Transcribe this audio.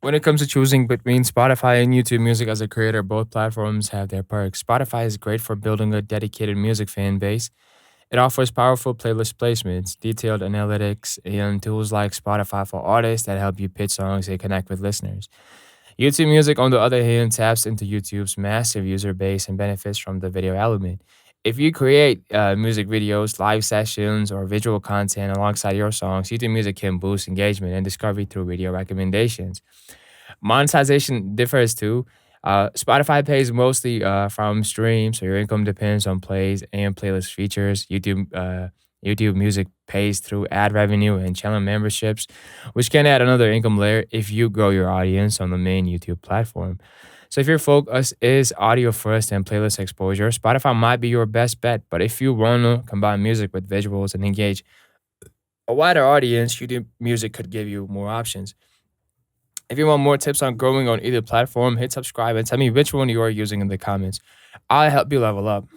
When it comes to choosing between Spotify and YouTube Music as a creator, both platforms have their perks. Spotify is great for building a dedicated music fan base. It offers powerful playlist placements, detailed analytics, and tools like Spotify for Artists that help you pitch songs and connect with listeners. YouTube Music, on the other hand, taps into YouTube's massive user base and benefits from the video element. If you create music videos, live sessions, or visual content alongside your songs, YouTube Music can boost engagement and discovery through video recommendations. Monetization differs too. Spotify pays mostly from streams, so your income depends on plays and playlist features. YouTube Music pays through ad revenue and channel memberships, which can add another income layer if you grow your audience on the main YouTube platform. So if your focus is audio first and playlist exposure, Spotify might be your best bet. But if you want to combine music with visuals and engage a wider audience, YouTube Music could give you more options. If you want more tips on growing on either platform, hit subscribe and tell me which one you are using in the comments. I'll help you level up.